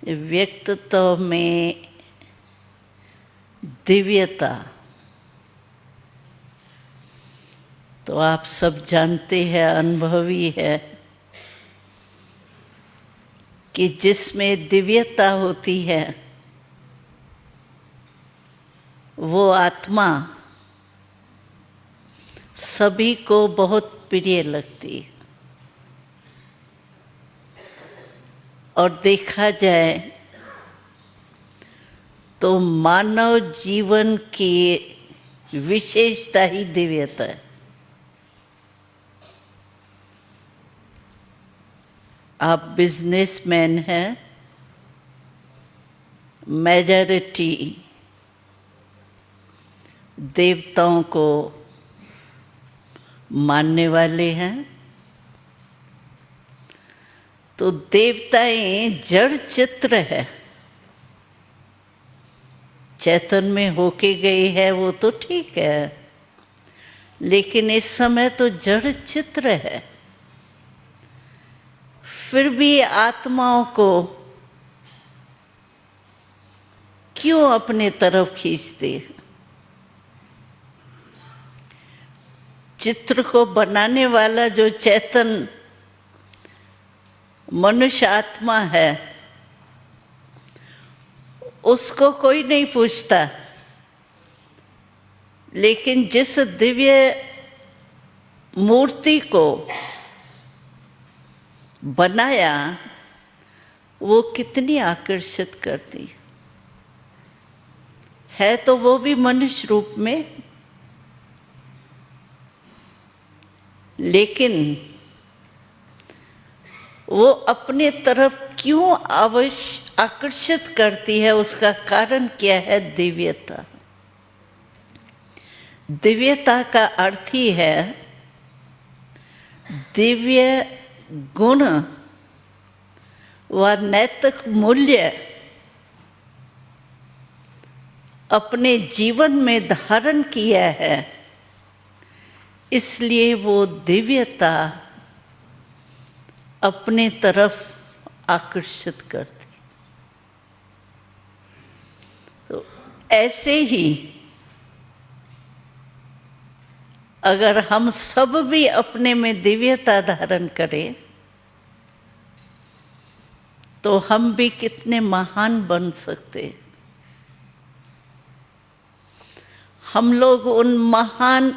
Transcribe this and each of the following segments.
व्यक्तित्व में दिव्यता, तो आप सब जानते हैं, अनुभवी है कि जिसमें दिव्यता होती है वो आत्मा सभी को बहुत प्रिय लगती है। और देखा जाए तो मानव जीवन की विशेषता ही दिव्यता है। आप बिजनेसमैन हैं, मेजॉरिटी देवताओं को मानने वाले हैं, तो देवताएं जड़ चित्र है। चैतन में होके गए है वो तो ठीक है, लेकिन इस समय तो जड़ चित्र है। फिर भी आत्माओं को क्यों अपने तरफ खींचते? चित्र को बनाने वाला जो चैतन मनुष्य आत्मा है, उसको कोई नहीं पूछता, लेकिन जिस दिव्य मूर्ति को बनाया वो कितनी आकर्षित करती है। तो वो भी मनुष्य रूप में, लेकिन वो अपने तरफ क्यों आकर्षित करती है, उसका कारण क्या है? दिव्यता। दिव्यता का अर्थ ही है दिव्य गुण व नैतिक मूल्य अपने जीवन में धारण किया है, इसलिए वो दिव्यता अपने तरफ आकर्षित करती। तो ऐसे ही अगर हम सब भी अपने में दिव्यता धारण करें तो हम भी कितने महान बन सकते। हम लोग उन महान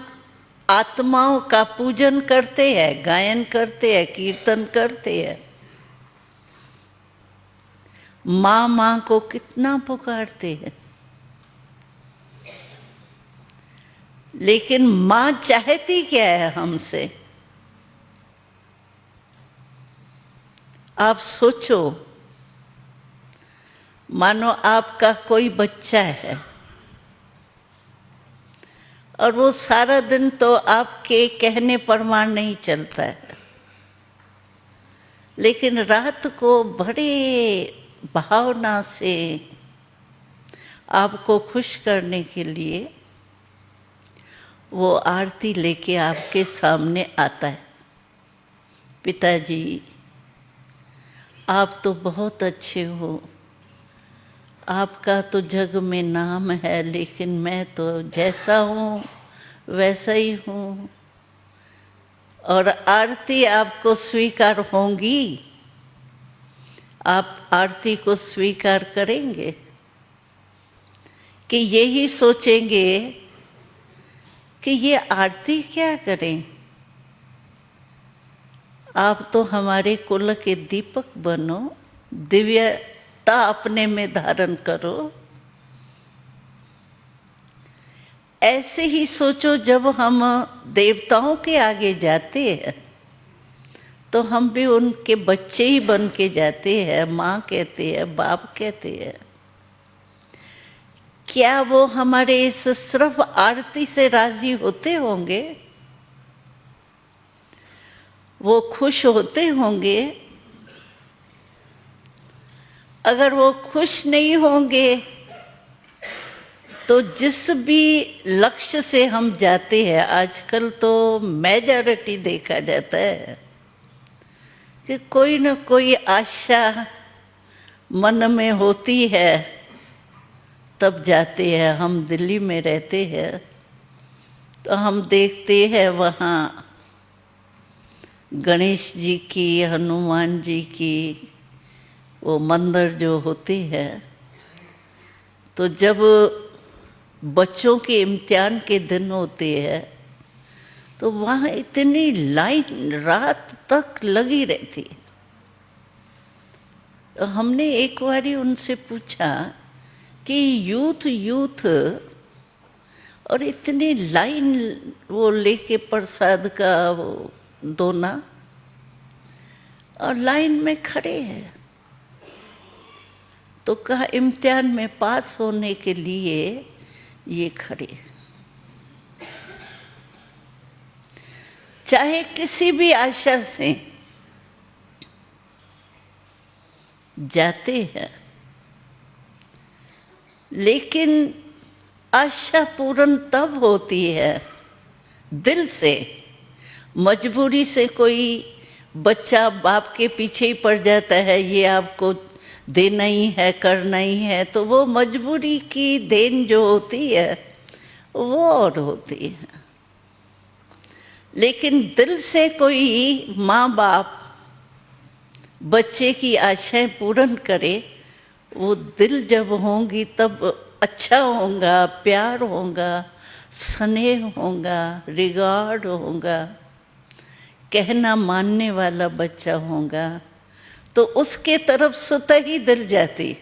आत्माओं का पूजन करते हैं, गायन करते हैं, कीर्तन करते हैं, माँ माँ को कितना पुकारते हैं, लेकिन माँ चाहती क्या है हमसे? आप सोचो, मानो आपका कोई बच्चा है और वो सारा दिन तो आपके कहने प्रमाण नहीं चलता है, लेकिन रात को बड़े भावना से आपको खुश करने के लिए वो आरती लेके आपके सामने आता है। पिताजी, आप तो बहुत अच्छे हो, आपका तो जग में नाम है, लेकिन मैं तो जैसा हूँ वैसा ही हूँ। और आरती आपको स्वीकार होंगी? आप आरती को स्वीकार करेंगे कि यही सोचेंगे कि ये आरती क्या करें? आप तो हमारे कुल के दीपक बनो, दिव्यता अपने में धारण करो। ऐसे ही सोचो, जब हम देवताओं के आगे जाते हैं तो हम भी उनके बच्चे ही बन के जाते हैं। माँ कहते हैं, बाप कहते हैं। क्या वो हमारे इस सिर्फ आरती से राजी होते होंगे? वो खुश होते होंगे? अगर वो खुश नहीं होंगे तो जिस भी लक्ष्य से हम जाते हैं, आजकल तो मेजॉरिटी देखा जाता है कि कोई न कोई आशा मन में होती है तब जाते हैं। हम दिल्ली में रहते हैं तो हम देखते हैं वहाँ गणेश जी की, हनुमान जी की वो मंदिर जो होते हैं, तो जब बच्चों के इम्तिहान के दिन होते हैं तो वहाँ इतनी लाइन रात तक लगी रहती है। तो हमने एक बारी उनसे पूछा कि यूथ और इतनी लाइन वो लेके प्रसाद का वो दोना और लाइन में खड़े हैं, तो कहा इम्तिहान में पास होने के लिए ये खड़े। चाहे किसी भी आशा से जाते हैं, लेकिन आशा पूर्ण तब होती है दिल से। मजबूरी से कोई बच्चा बाप के पीछे ही पड़ जाता है, ये आपको देना ही है, करना ही है, तो वो मजबूरी की देन जो होती है वो और होती है। लेकिन दिल से कोई माँ बाप बच्चे की आशाएं पूर्ण करे, वो दिल जब होंगी तब अच्छा होगा, प्यार होगा, स्नेह होगा, रिगार्ड होगा, कहना मानने वाला बच्चा होगा, तो उसके तरफ स्वतः ही दिल जाती।